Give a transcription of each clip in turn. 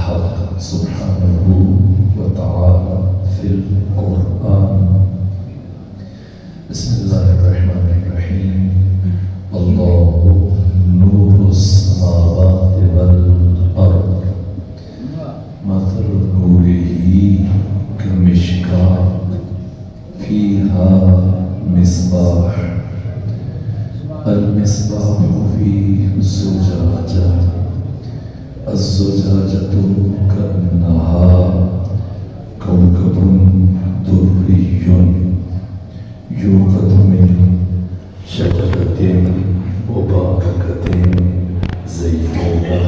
الحق سبحانه وتعالى في القرآن. بسم الله الرحمن الرحيم. الله نور السماوات والأرض مثل نوره كمشكاة فيها مصباح المصباح في زجاجة الزجاجة كأنها كوكب دري يوقد من شجرة مباركة زيتونة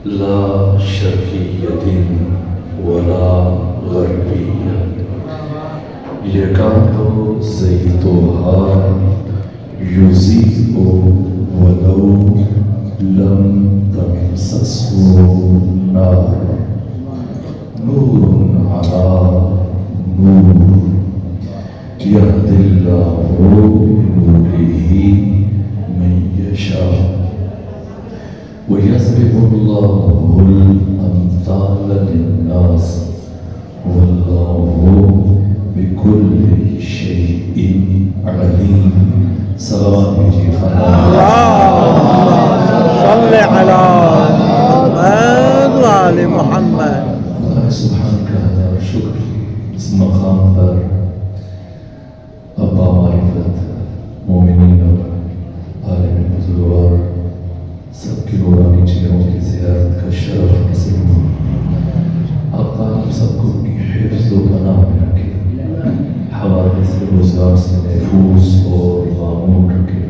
لا شرقية ولا غربية يكاد زيتها يضيء ولو لم تمسسه نار نور على نور يهدي الله بنوره من يشاء ويضرب الله الأمثال للناس والله بكل شيء عليم. صلوات صل على محمد وآل محمد. اللہ سبحانہ کا شکر اس مقام پر ابا معرفت مومنین اور عالم بزرگوار سب کی نورانی چہروں کی زیارت کا شرف حاصل ہوا. اب آپ سب کو اپنی حفظ و پناہ میں رکھے، حوادث سے روزگار سے محفوظ اور معمول رکھے.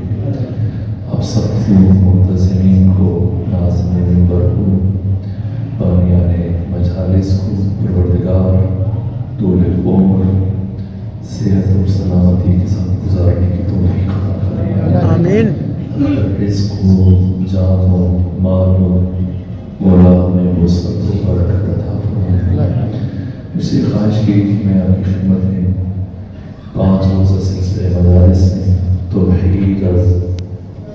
آپ سب کو منتظمین کو، ناظرین منبر کو، بانیان مجالس کو پروردگار طول عمر صحت اور سلامتی کے ساتھ گزارنے کی توفیق عطا فرمائے. آمین. رزق و جان و مال و اولاد میں وسعت و برکت عطا فرمائے. اسی خواہش کی کہ میں آپ کی خدمت میں 5 روزہ سلسلے مدارس میں توحید از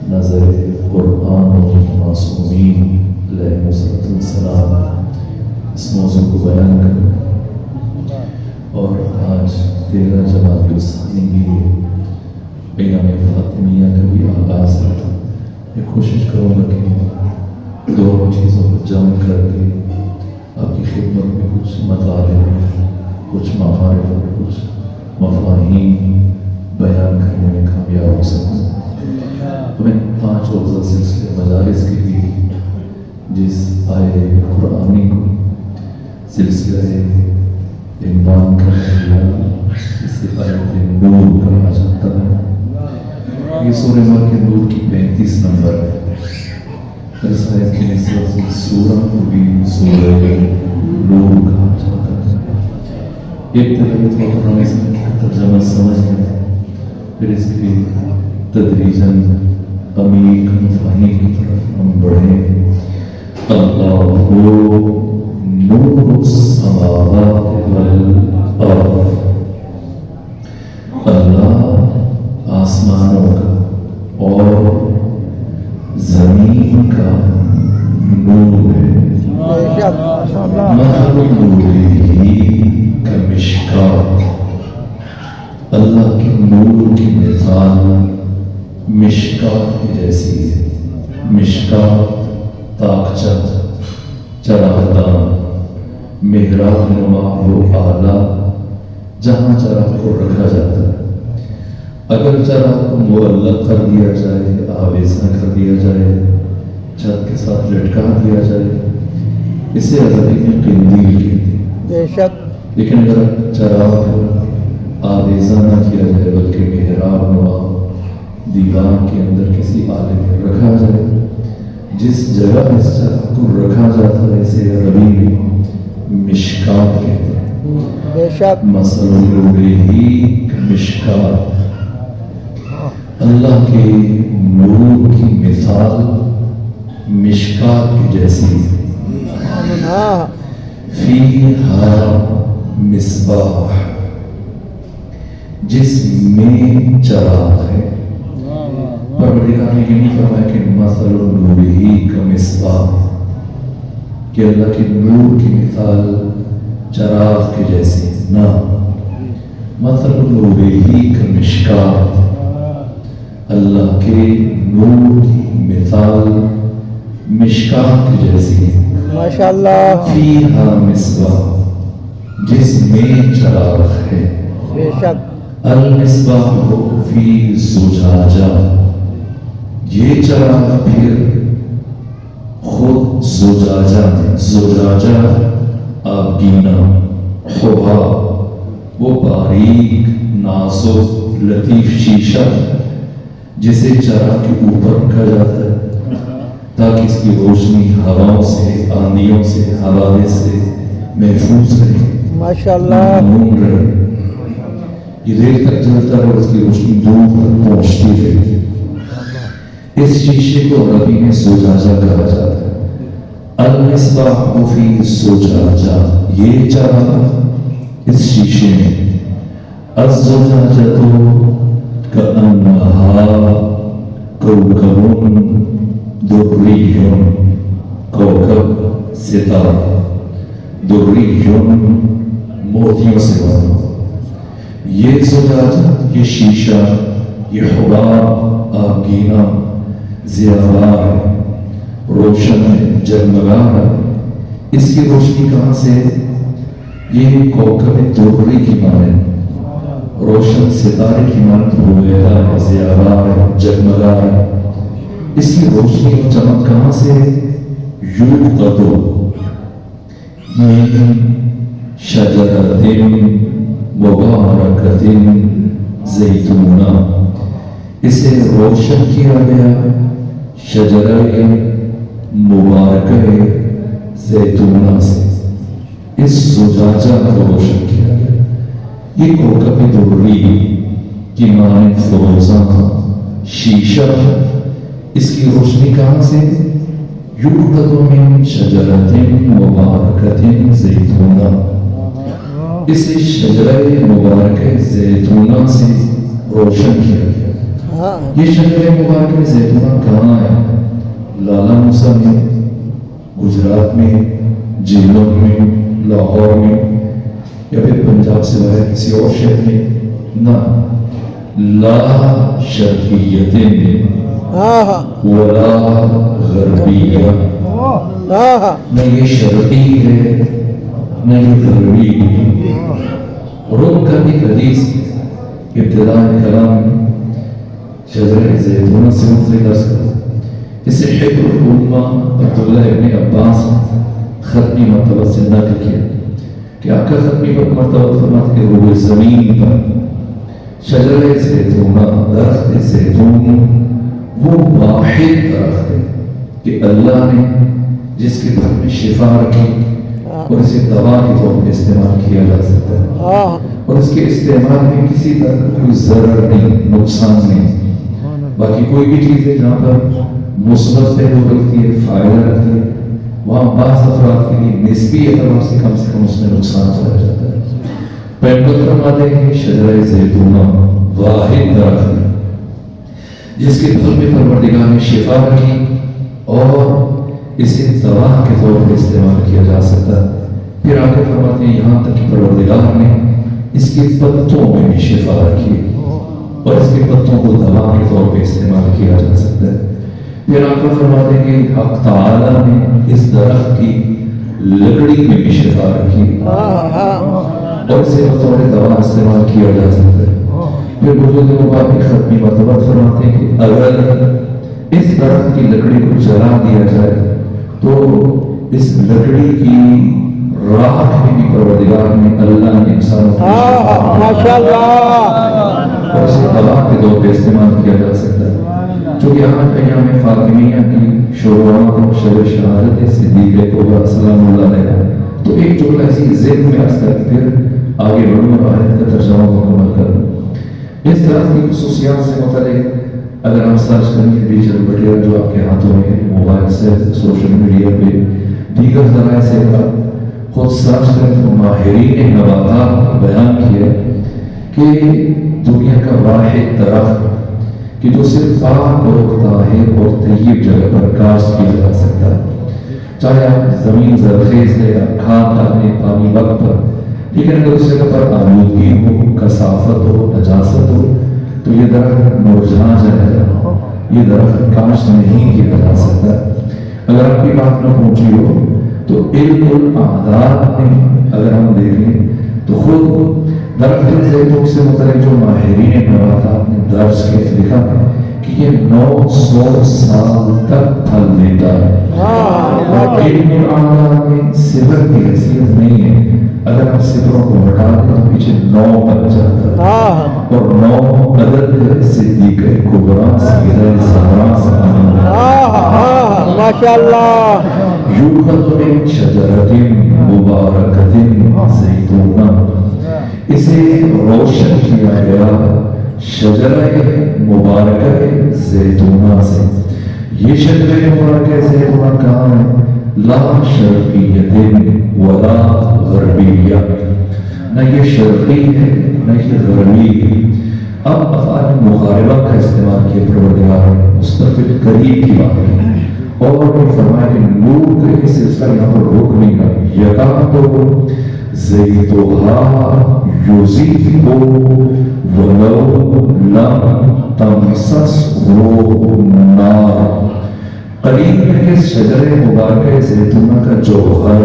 نظر قرآن و معصومین علیہ السلام اس موضوع کو بیان کروں. اور آج 13 جماعت الثانی کی ایام فاطمیہ کا بھی آغاز ہے. میں کوشش کروں گا کہ دونوں چیزوں کو جمع کر کے آپ کی خدمت میں کچھ مطالب، کچھ معارف اور کچھ مفاہیم بیان کرنے میں کامیاب ہو سکوں. ہمیں 5 روزہ سلسلے مجالس کے لیے جس آئے قرآنی کو سلسلہ عنوان کر دیا، اسے آیت نور کہا جاتا ہے. یہ سورہ نور کے نور کی 35 نمبر ہے. اس آیت کی نسبت سے سورہ کو بھی سورہ نور کہا جاتا ہے. ایک طرح وقت ہم اس کا ترجمہ سمجھ لیں، پھر اس کی تدریجاً عمیق مفاہیم کی طرف ہم بڑھیں. اللہ نور السماوات والارض، اللہ آسمانوں کا اور زمین کا نور ہے. مثل نورہ کمشکاۃ، اللہ کے نور کی مثال مشکات کی جیسی ہے. مشکات تاکچہ، چراغدان، محراب نما وہ آلہ جہاں چراغ کو رکھا جاتا ہے. اگر چراغ کو معلق کر دیا جائے، آویزاں کر دیا جائے، چھت کے ساتھ لٹکا دیا جائے، اسے عربی میں قندیل کہتے ہیں. بے شک. لیکن اگر چراغ آویزاں نہ کیا جائے بلکہ محراب نما دیوار کے اندر کسی آلے میں رکھا جائے، جس جگہ اس چراغ کو رکھا جاتا ہے اسے عربی میں مشکات کہتے ہیں. بے شک. مثل نورہ کمشکات، اللہ کے نور کی مثال مشکات کی جیسی ہے. فیہا مصباح، جس میں چراغ ہے. پروردگار نے یہ نہیں فرمایا کہ مثل نورہ کمصباح، کہ اللہ کے نور کی مثال چراغ کے جیسی نہ، مثل نورہ کمشکات، اللہ کے نور کی مثال مشکات کی جیسی ماشاءاللہ فیہا مصباح، جس میں چراغ ہے، بے شک المصباح فی زجاجہ، یہ چراغ پھر خود زجاجہ میں، زجاجہ آبگینہ، حباب، وہ باریک نازک لطیف شیشہ جسے چراغ کے اوپر رکھا جاتا ہے تاکہ اس کی روشنی ہواؤں سے، آندھیوں سے، حوادث سے محفوظ رہے، ماشاءاللہ معمول رہے، یہ دیر تک جلتا رہے، اس کی روشنی دور تک پہنچتی رہے۔ اس شیشے کو عربی میں زجاجہ کہا جاتا ہے۔ المصباح فی زجاجہ، یہ چراغ اس شیشے میں، الزجاجہ کأنہا کوکب دری، کوکب ستارہ، دری موتیوں سے بنا، یہ زجاجہ، یہ شیشہ، یہ حباب آبگینہ ضیاء ہے، روشن ہے، جگمگا ہے۔ اس کی روشنی کہاں سے؟ یہ کوکب دری کی مانند، روشن ستارے کی مانند ہوئے ہے، ضیاء ہے، جگمگا ہے۔ اس کی روشنی اور چمک کہاں سے؟ یوقد من شجرۃ مبارکۃ زیتونہ، اسے روشن کیا گیا شجرہ مبارکہ زیتونہ سے، اس زجاجہ کو روشن کیا گیا۔ یہ کوکب دری کی مانند فروزاں شیشہ، اس کی روشنی کہاں سے؟ یوقد من شجرۃ مبارکۃ زیتونہ، اس شجرہ مبارکہ زیتونہ سے روشن کیا گیا۔ یہ شجرہ مبارکہ زیتونہ کہاں ہے؟ لالا موسیٰ میں، گجرات میں، جیلوں میں، لاہور میں، یا پھر پنجاب سے باہر کسی اور شہر میں؟ نہ، لا شرقیت ولا غربیہ، نہ یہ شرقی ہے نہ یہ غربی ہے۔ روم کا ایک حدیث ابتداء کلام میں شجرہ زیتونہ سے منسلک درس کرتا، اسے حبر الامہ عبداللہ ابن عباس ختمی مرتبہ سے نقل کیا کہ آقا ختمی مرتبہ فرماتے کہ روح زمین پر شجرہ زیتونہ، درخت زیتون، وہ واحد درخت ہے کہ اللہ نے جس کے گھر میں شفا رکھی اور اسے دوا کے طور پہ استعمال کیا جا سکتا ہے، اور اس کے استعمال میں کسی طرح کا کوئی ضرر نہیں، نقصان نہیں۔ باقی کوئی بھی چیز ہے جہاں پر مثبت پہلو رکھتی ہے، فائدہ رکھتی ہے، وہاں بعض افراد کے لیے نسبی اعتبار سے کم اس میں نقصان چلا جاتا ہے۔ پیغمبر فرماتے ہیں کہ شجرہ زیتونہ واحد درخت ہے جس کے پھل میں پروردگار نے شفا رکھی اور اسے دوا کے طور پر استعمال کیا جا سکتا ہے۔ پھر آگے فرماتے ہیں یہاں تک کہ پروردگار نے اس کے پتوں میں بھی شفا رکھی اور اس کے پتوں کو دوا کے طور پر استعمال کیا جا سکتا ہے۔ پھر آگے فرماتے ہیں کہ حق تعالیٰ نے اس درخت کی لکڑی میں بھی شفا رکھی اور اسے بطور دوا استعمال کیا جا سکتا ہے۔ پھر بزرگ مبارک ختمی مرتبہ فرماتے ہیں کہ اگر اس درخت کی لکڑی کو جلا دیا جائے تو اس لکڑی کی راکھ میں بھی پروردگار نے، اللہ نے انسانوں کو اور اسے دوا کے طور پہ استعمال کیا جا سکتا ہے۔ چونکہ آج ایام فاطمیہ کی شروعات شب شہادت صدیق کبریٰ سلام اللہ علیہ، تو ایک جملہ ایسی ذہن میں آتا ہے، پھر آگے بڑھوں اور آیت کا ترجمہ مکمل کروں۔ اس طرح کی خصوصیات سے متعلق اگر ہم سرچ کریں گے ڈیجیٹل مٹیریل جو آپ کے ہاتھوں میں موبائل سے، سوشل میڈیا پہ، دیگر ذرائع سے خود سرچ کریں تو ماہرین نباتات نے بیان کیا کہ دنیا کا واحد درخت کہ جو صرف پاک اور طاہر اور طیب جگہ پر کاشت کیا جا سکتا ہے، چاہے آپ زمین زرخیز ہے یا کھاد ڈالیں پانی وقت پر، لیکن اگر اس جگہ پر آلودگی ہو، کثافت ہو، نجاست ہو تو یہ درخت مرجھا جائے گا، یہ درخت کاشت نہیں کیا جا سکتا۔ اگر آپ کی بات نہ پہنچی ہو تو علم الاعداد میں اگر ہم دیکھیں تو خود درخت زیتون سے متعلق جو ماہرین نباتات نے درج کے لکھا ہے کہ یہ 900 سال تک پھل دیتا ہے۔ علم الاعداد میں صفر کی حیثیت نہیں ہے، اگر آپ صفروں کو ہٹا دیں تو پیچھے 9 بن جاتا ہے، اور 9 عدد ہے صدیقہ کبریٰ سیدہ زہرا سے ماشاءاللہ۔ یوخذ من شجرۃ مبارکۃ زیتونہ، اسے روشن کیا گیا شجرہ مبارکہ زیتونہ سے۔ یہ شجرہ مبارکہ زیتونہ کہاں ہے؟ لا شرقیت ولا غربیہ، نہ یہ شرقی ہے نہ یہ غربی ہے۔ اب افعال مقاربہ کا استعمال کیا پروردگار نے، مستقبل قریب کی بات ہے، اور فرمایا کہ نور کے سلسلہ یہاں پر رک نہیں رہا، یکاد زیتها یضیء ولو لم تمسسه نار۔ قریب ہے کہ شجر مبارکہ زیتونہ کا جوہر،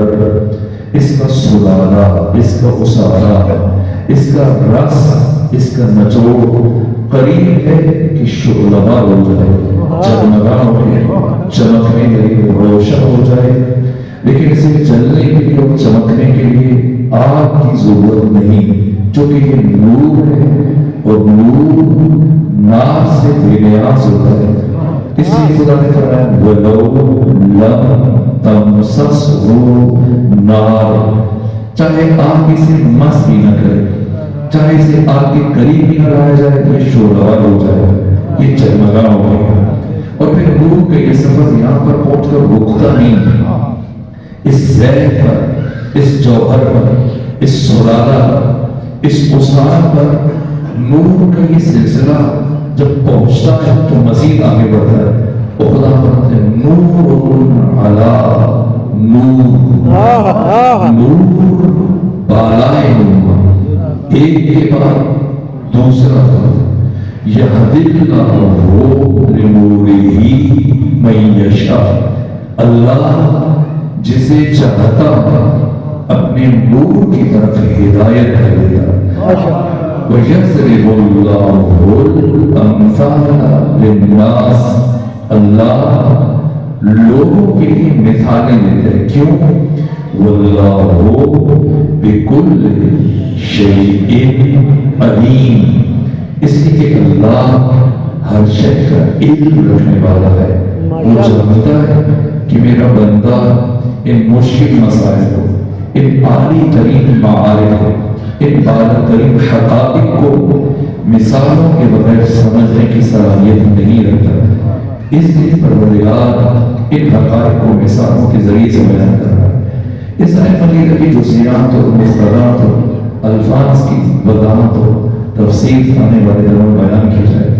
اس کا سلالہ، اس کا اسارہ، اس کا رس، اس کا نچوڑ قریب ہے کہ شعلہ ہو جائے، جگمگا ہو جائے، چمکنے کے لیے روشن ہو جائے، لیکن اسے جلنے کے لیے اور چمکنے کے لیے آگ کی ضرورت نہیں، جو کہ یہ نور ہے، اور نور نار سے بے نیاز ہوتا ہے۔ اس لیے خدا نے فرمایا وَلَوْ لَمْ تَمْسَسْهُ نَارٌ، چاہے آگ اسے مس بھی نہ کرے، چاہے اسے آگ کے قریب بھی نہ لایا جائے، یہ شعلہ ہو جائے، یہ جگمگا ہو گیا۔ اور پھر نور کا یہ سفر یہاں پر پہنچ کر رکتا نہیں، اس زیت پر، اس جوہر پر، اس سلالہ پر، اس اسار پر نور کا یہ سلسلہ جب پہنچتا ہے تو مزید آگے بڑھتا ہے، اور خدا فرماتے ہیں نور علی نور، نور بالائے نور، ایک کے بعد دوسرا یہدی اللہ لنورہ من یشاء، اللہ جسے چاہتا ہے اپنے نور کی طرف ہدایت کر دیتا ہے۔ وَيَضْرِبُ اللَّهُ الْأَمْثَالَ لِلنَّاسِ، اللہ لوگوں کے لیے مثالیں دیتا ہے، کیوں؟ وَاللَّهُ بِكُلِّ شَيْءٍ عَلِيمٌ، اس لیے کہ اللہ ہر شے کا علم رکھنے والا ہے، وہ جانتا ہے کہ میرا بندہ ان مشکل مسائل کو، ان عالی ترین معارف کو، ان بالا ترین حقائق کو مثالوں کے بغیر سمجھنے کی صلاحیت نہیں رکھتا، اس لیے پروردگار ان حقائق کو مثالوں کے ذریعے سے بیان کر رہا ہے۔ اس آیت مجیدہ کی جزئیات اور مفردات اور الفاظ کی وضاحت اور تفصیل آنے والے دنوں بیان کی جائے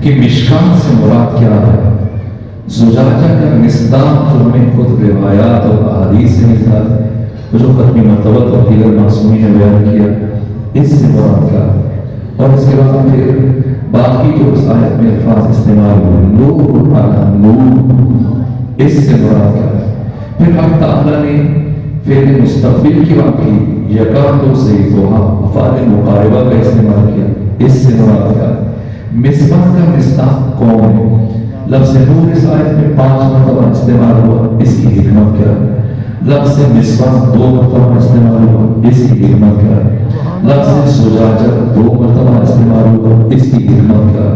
کہ مشکات سے مراد کیا ہے۔ زجاجہ کا مصداق جو ہمیں خود روایات اور احادیث سے ملتا ہے، وہ جو ختم مرتبت اور دیگر معصومین نے بیان کیا، اس سے مراد کیا ہے، اور اس کے بعد پھر باقی جو اس آیت میں الفاظ استعمال ہوئے نور علی نور، اس سے مراد کیا ہے۔ پھر اللہ تعالیٰ نے فعل مستقبل کی بات کی، یکاد زیتونہ، افعال مقاربہ کا استعمال کیا، اس سے مراد کیا ہے۔ مصباح کا مصداق کون ہے؟ لفظ نور اس آیت میں 5 مرتبہ استعمال ہوا، اس کی حکمت کیا ہے؟ لفظ مصباح 2 مرتبہ استعمال ہوا، اس کی حکمت کیا ہے؟ لفظ زجاجہ 2 مرتبہ استعمال ہوا، اس کی حکمت کیا ہے؟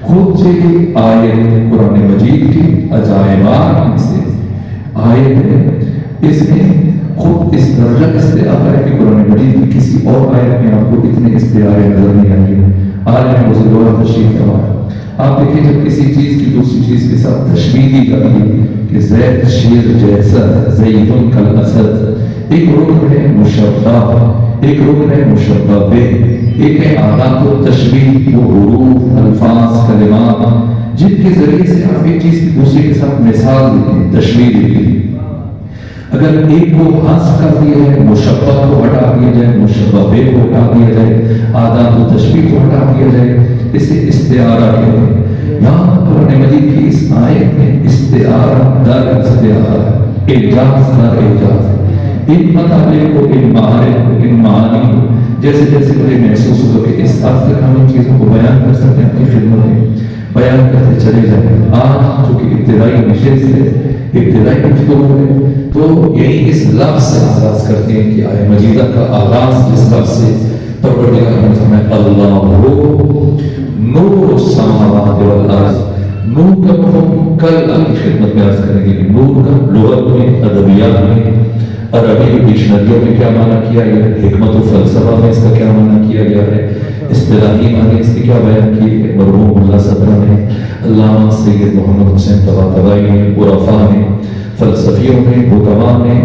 خود یہ آیت قرآن مجید کی عجائبات میں سے آیت ہے، اس میں خود اس درجہ استعارہ ہے کہ قرآن مجید کی کسی اور آیت میں آپ کو اتنے استعارے نظر نہیں آئیں گے۔ آج میں بزرگوار تشریف فرمائے، آپ دیکھیں جب کسی چیز کی دوسری چیز کے ساتھ تشبیہ دی جاتی ہے کہ زید شیر جیسا، زیدن کالاسد، ایک رکن ہے مشبہ، ایک رکن ہے مشبہ بہ، ایک ہے آدات و تشبیہ، وہ حروف، الفاظ، کلمات، جن کے ذریعے سے آپ ایک چیز کی دوسرے کے ساتھ مثال دیتے ہیں، تشبیہ دیتے ہیں۔ اگر ایک کو حذف کر دیا جائے، مشبہ کو ہٹا دیا جائے، مشبہ بے کو ہٹا دیا جائے، آداب و تشبیہ کو ہٹا دیا جائے، اسے استعارہ کہتے ہیں۔ یہاں قرآن مجید کی اس آیت میں استعارہ در استعارہ، اعجاز در اعجاز، ان مطالب کو، ان معارف کو، ان معانی کو جیسے جیسے مجھے محسوس ہوا کہ اس حد تک ہم ان چیزوں کو بیان کر سکتے ہیں، اپنی خدمت میں بیان کرتے چلے جائیں۔ آج چونکہ ابتدائی نشست ہے، ابتدائی گفتگو ہے، تو یہی اس لفظ سے آغاز کرتے ہیں کہ آیت مجیدہ کا آغاز جس لفظ سے پروردگار نے فرمایا اللہ نور السماوات والارض۔ نور کا مفہوم کل آپ کی خدمت میں عرض کریں گے کہ نور کا لغت میں، ادبیات میں، عربی ڈکشنریوں میں کیا معنی کیا گیا ہے، حکمت و فلسفہ میں اس کا کیا معنی کیا گیا ہے، اصطلاحی معنی اس کے کیا بیان کیے ہیں مرحوم ملا صدرہ نے، علامہ سید محمد حسین طباطبائی نے، عرفاء نے، فلسفیوں نے، حکماء نے،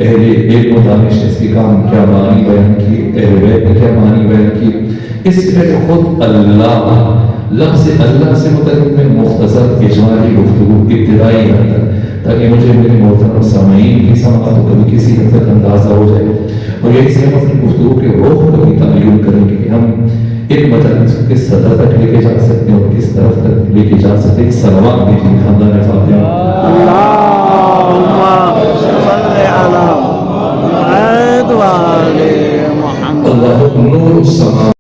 اہل علم و دانش نے اس کے کام کیا معنی بیان کیے، اہل بیت نے کیا معنی بیان کیے۔ اس کے خود اللہ، لفظ اللہ سے متعلق میں مختصر اجمالی گفتگو ابتدائی حد تک، تاکہ مجھے میرے محترم سامعین کی سماعت کو کبھی کسی حد تک اندازہ ہو جائے، اور یہی سے ہم اپنی گفتگو کے رخ کو بھی تعین کریں گے کہ ہم ایک مجلس کو کس سطح تک لے کے جا سکتے ہیں اور کس طرف تک لے کے جا سکتے ہیں۔ سلوات دیجیے خاندان فاطمہ